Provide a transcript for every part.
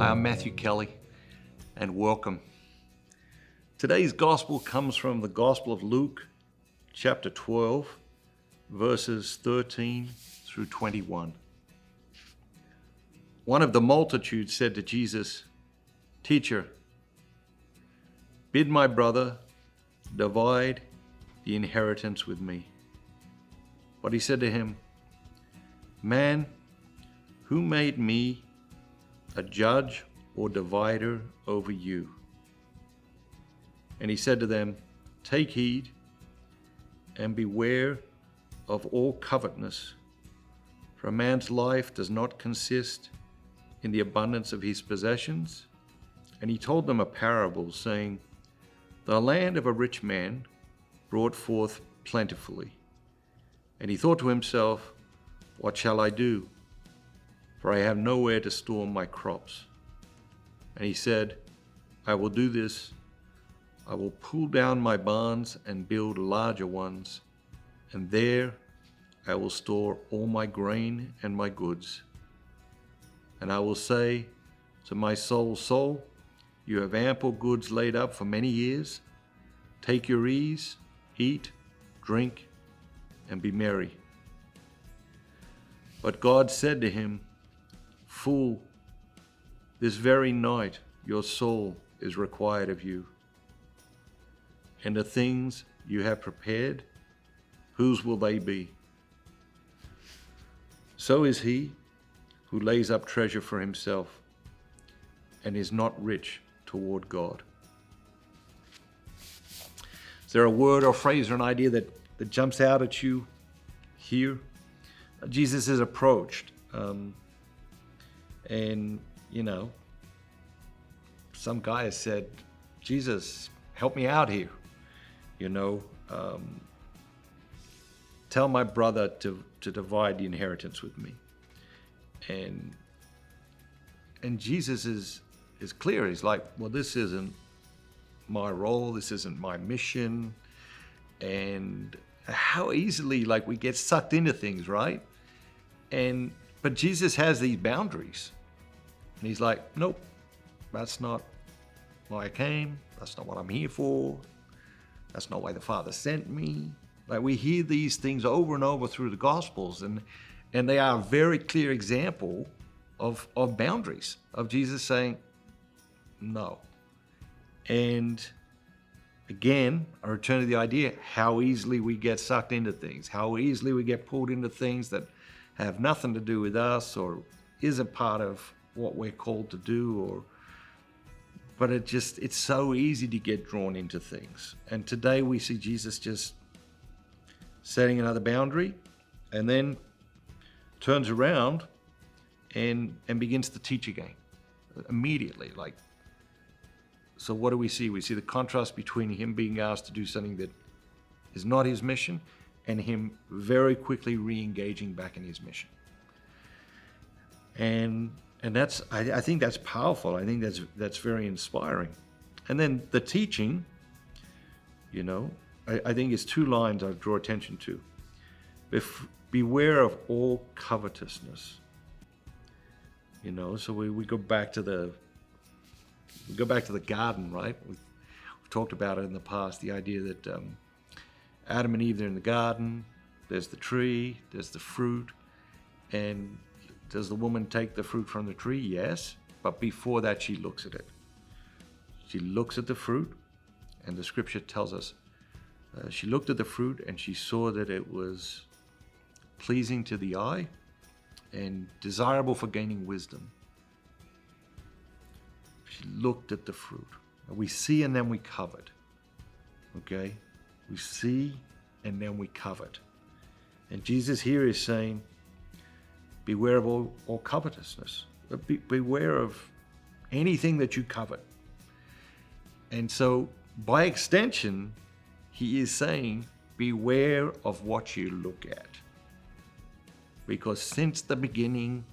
Hi, I'm Matthew Kelly, and welcome. Today's gospel comes from the Gospel of Luke, chapter 12, verses 13 through 21. One of the multitude said to Jesus, "Teacher, bid my brother divide the inheritance with me." But he said to him, "Man, who made me a judge or divider over you?" And he said to them, "Take heed and beware of all covetousness, for a man's life does not consist in the abundance of his possessions." And he told them a parable, saying, "The land of a rich man brought forth plentifully. And he thought to himself, 'What shall I do? For I have nowhere to store my crops.' And he said, 'I will do this. I will pull down my barns and build larger ones, and there I will store all my grain and my goods. And I will say to my soul, you have ample goods laid up for many years. Take your ease, eat, drink, and be merry.' But God said to him, 'Fool, this very night your soul is required of you. And the things you have prepared, whose will they be? So is he who lays up treasure for himself and is not rich toward God.'" Is there a word or phrase or an idea that jumps out at you here? Jesus is approached. And, some guy has said, "Jesus, help me out here. Tell my brother to divide the inheritance with me." And Jesus is clear. He's like, "Well, this isn't my role. This isn't my mission." And how easily we get sucked into things, right? But Jesus has these boundaries. And he's like, "Nope, that's not why I came. That's not what I'm here for. That's not why the Father sent me." We hear these things over and over through the Gospels, and they are a very clear example of boundaries, of Jesus saying, no. And again, I return to the idea how easily we get sucked into things, how easily we get pulled into things that have nothing to do with us or isn't part of what we're called to do, but it's so easy to get drawn into things. And today we see Jesus just setting another boundary and then turns around and begins to teach again immediately. So what do we see? We see the contrast between him being asked to do something that is not his mission and him very quickly re-engaging back in his mission. And I think that's powerful. I think that's very inspiring. And then the teaching, I think it's two lines I draw attention to. Beware of all covetousness. So we go back to the garden, right? We've talked about it in the past, the idea that Adam and Eve, they're in the garden, there's the tree, there's the fruit, and does the woman take the fruit from the tree? Yes, but before that she looks at it. She looks at the fruit, and the scripture tells us she looked at the fruit and she saw that it was pleasing to the eye and desirable for gaining wisdom. She looked at the fruit. We see and then we covet. Okay? We see and then we covet. And Jesus here is saying, beware of all covetousness. Beware of anything that you covet. And so, by extension, he is saying, beware of what you look at. Because since the beginning,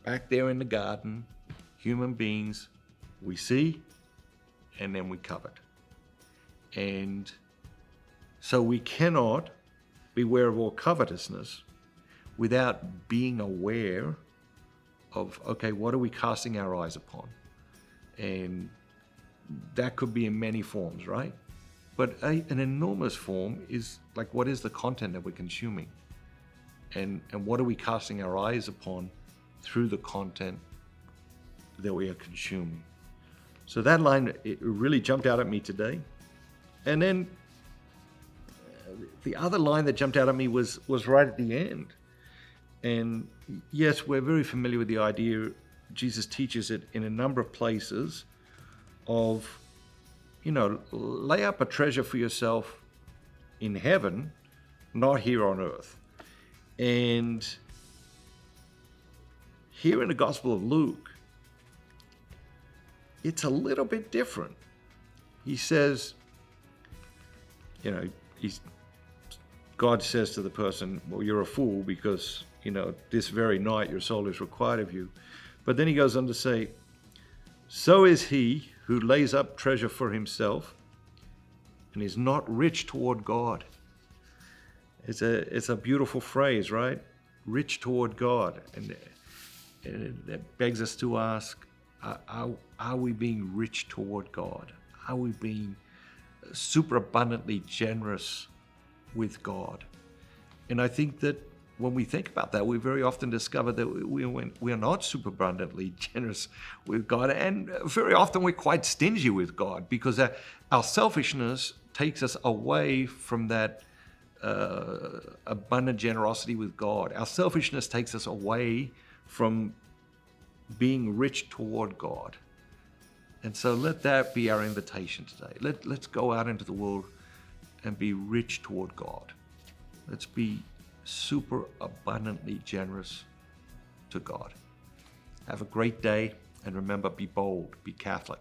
back there in the garden, human beings, we see and then we covet. And so we cannot beware of all covetousness without being aware okay, what are we casting our eyes upon? And that could be in many forms, right? But an enormous form is like, what is the content that we're consuming? And what are we casting our eyes upon through the content that we are consuming? So that line, it really jumped out at me today. And then the other line that jumped out at me was right at the end. And yes, we're very familiar with the idea, Jesus teaches it in a number of places, of, lay up a treasure for yourself in heaven, not here on earth. And here in the Gospel of Luke, it's a little bit different. He says, God says to the person, well, you're a fool because, this very night your soul is required of you. But then he goes on to say, so is he who lays up treasure for himself and is not rich toward God. It's a beautiful phrase, right? Rich toward God. And that begs us to ask, are we being rich toward God? Are we being super abundantly generous with God? And I think that when we think about that, we very often discover that we are not super abundantly generous with God. And very often we're quite stingy with God because our selfishness takes us away from that abundant generosity with God. Our selfishness takes us away from being rich toward God. And so let that be our invitation today. Let's go out into the world and be rich toward God. Let's be super abundantly generous to God. Have a great day, and remember, be bold, be Catholic.